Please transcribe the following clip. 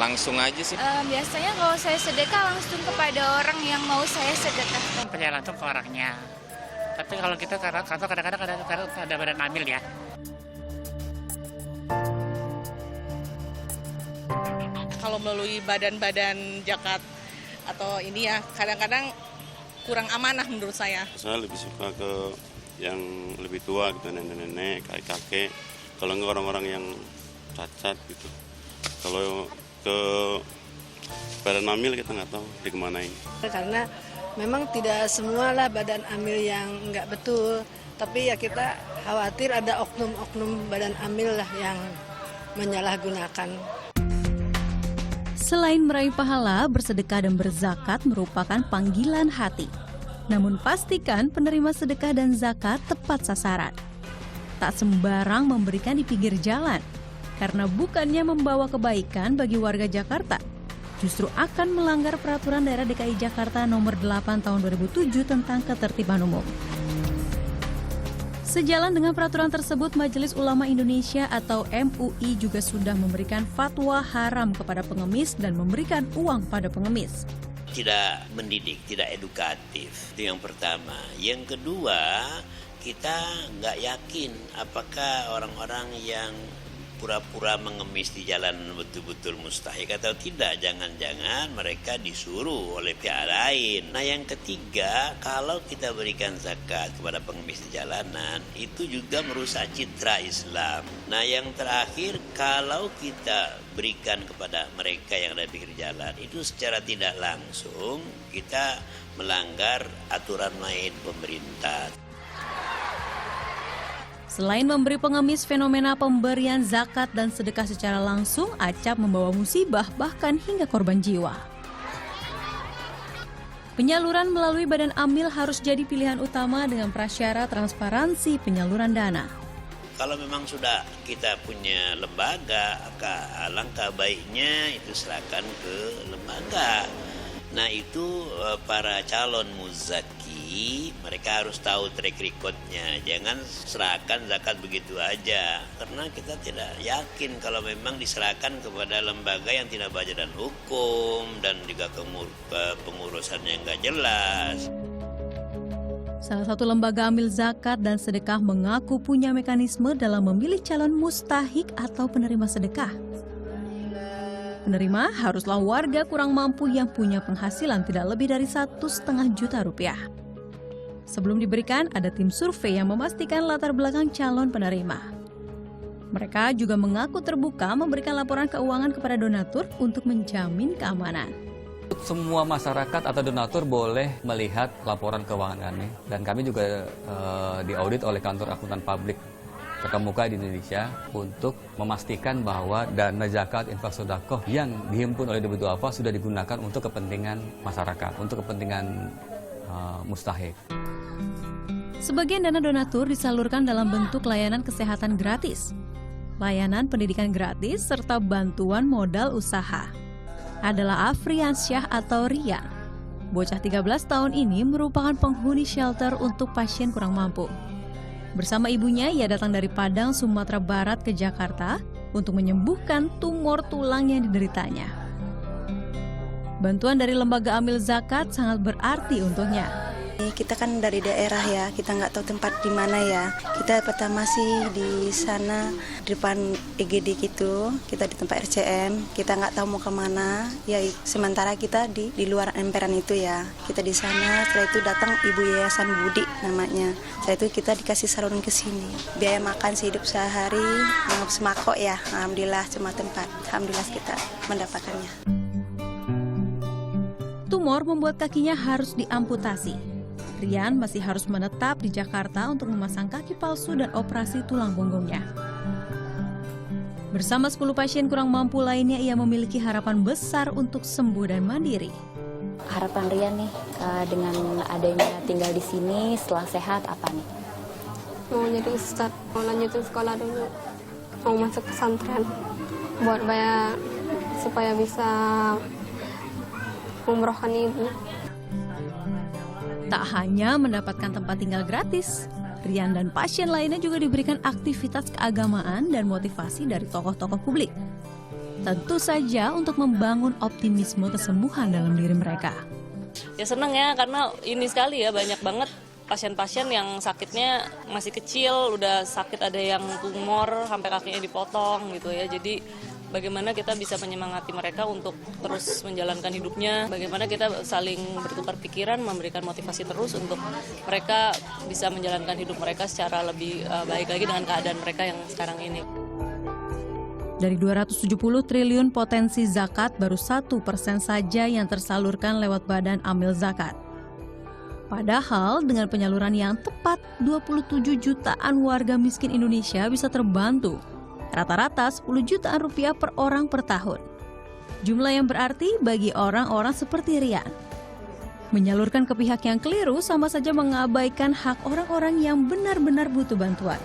langsung aja sih. Biasanya kalau saya sedekah langsung kepada orang yang mau saya sedekahkan. Percaya langsung ke orangnya. Tapi kalau kita kadang-kadang ada badan amil ya. Kalau melalui badan-badan zakat atau ini ya kadang-kadang kurang amanah menurut saya. Saya lebih suka ke yang lebih tua gitu, nenek-nenek, kakek-kakek. Kalau nggak orang-orang yang cacat gitu. Kalau ke badan amil kita nggak tahu dikemanain. Karena memang tidak semualah badan amil yang nggak betul, tapi ya kita khawatir ada oknum-oknum badan amil lah yang menyalahgunakan. Selain meraih pahala, bersedekah dan berzakat merupakan panggilan hati. Namun pastikan penerima sedekah dan zakat tepat sasaran. Tak sembarang memberikan di pinggir jalan, karena bukannya membawa kebaikan bagi warga Jakarta, justru akan melanggar peraturan daerah DKI Jakarta nomor 8 tahun 2007 tentang ketertiban umum. Sejalan dengan peraturan tersebut, Majelis Ulama Indonesia atau MUI juga sudah memberikan fatwa haram kepada pengemis dan memberikan uang pada pengemis. Tidak mendidik, tidak edukatif, itu yang pertama. Yang kedua, kita nggak yakin apakah orang-orang yang pura-pura mengemis di jalan betul-betul mustahik atau tidak. Jangan-jangan mereka disuruh oleh pihak lain. Nah yang ketiga, kalau kita berikan zakat kepada pengemis di jalanan, itu juga merusak citra Islam. Nah yang terakhir, kalau kita berikan kepada mereka yang ada di pinggir jalan, itu secara tidak langsung kita melanggar aturan main pemerintah. Selain memberi pengemis, fenomena pemberian zakat dan sedekah secara langsung acap membawa musibah bahkan hingga korban jiwa. Penyaluran melalui badan amil harus jadi pilihan utama dengan prasyarat transparansi penyaluran dana. Kalau memang sudah kita punya lembaga, alangkah baiknya itu serahkan ke lembaga. Nah itu para calon muzaki, mereka harus tahu track record-nya. Jangan serahkan zakat begitu aja. Karena kita tidak yakin kalau memang diserahkan kepada lembaga yang tidak baca dan hukum dan juga pengurusannya nggak jelas. Salah satu lembaga amil zakat dan sedekah mengaku punya mekanisme dalam memilih calon mustahik atau penerima sedekah. Penerima haruslah warga kurang mampu yang punya penghasilan tidak lebih dari 1,5 juta rupiah. Sebelum diberikan, ada tim survei yang memastikan latar belakang calon penerima. Mereka juga mengaku terbuka memberikan laporan keuangan kepada donatur untuk menjamin keamanan. Semua masyarakat atau donatur boleh melihat laporan keuangan kami. Dan kami juga diaudit oleh kantor akuntan publik terkemuka di Indonesia untuk memastikan bahwa dana zakat infak sedekah yang dihimpun oleh Debitu Wafa sudah digunakan untuk kepentingan masyarakat, untuk kepentingan mustahik. Sebagian dana donatur disalurkan dalam bentuk layanan kesehatan gratis, layanan pendidikan gratis, serta bantuan modal usaha. Adalah Afriansyah atau Rian. Bocah 13 tahun ini merupakan penghuni shelter untuk pasien kurang mampu. Bersama ibunya, ia datang dari Padang, Sumatera Barat ke Jakarta untuk menyembuhkan tumor tulang yang dideritanya. Bantuan dari lembaga amil zakat sangat berarti untuknya. Kita kan dari daerah ya, kita nggak tahu tempat di mana ya. Kita pertama sih di sana, di depan IGD gitu, kita di tempat RCM, kita nggak tahu mau kemana. Ya sementara kita di luar emperan itu ya, kita di sana. Setelah itu datang Ibu Yayasan Budi namanya. Setelah itu kita dikasih salurun ke sini. Biaya makan sehidup sehari, semako ya. Alhamdulillah cuma tempat. Alhamdulillah kita mendapatkannya. Tumor membuat kakinya harus diamputasi. Rian masih harus menetap di Jakarta untuk memasang kaki palsu dan operasi tulang punggungnya. Bersama 10 pasien kurang mampu lainnya, ia memiliki harapan besar untuk sembuh dan mandiri. Harapan Rian nih, dengan adanya tinggal di sini setelah sehat apa nih? Mau jadi ustadz, mau lanjutin sekolah dulu, mau masuk pesantren, buat bayar supaya bisa umrohkan ibu. Tak hanya mendapatkan tempat tinggal gratis, Rian dan pasien lainnya juga diberikan aktivitas keagamaan dan motivasi dari tokoh-tokoh publik. Tentu saja untuk membangun optimisme kesembuhan dalam diri mereka. Ya seneng ya, karena ini sekali ya, banyak banget pasien-pasien yang sakitnya masih kecil, udah sakit, ada yang tumor sampai kakinya dipotong gitu ya. Jadi bagaimana kita bisa menyemangati mereka untuk terus menjalankan hidupnya, bagaimana kita saling bertukar pikiran, memberikan motivasi terus untuk mereka bisa menjalankan hidup mereka secara lebih baik lagi dengan keadaan mereka yang sekarang ini. Dari 270 triliun potensi zakat, baru 1% saja yang tersalurkan lewat Badan Amil Zakat. Padahal dengan penyaluran yang tepat, 27 jutaan warga miskin Indonesia bisa terbantu. Rata-rata 10 jutaan rupiah per orang per tahun. Jumlah yang berarti bagi orang-orang seperti Rian. Menyalurkan ke pihak yang keliru sama saja mengabaikan hak orang-orang yang benar-benar butuh bantuan.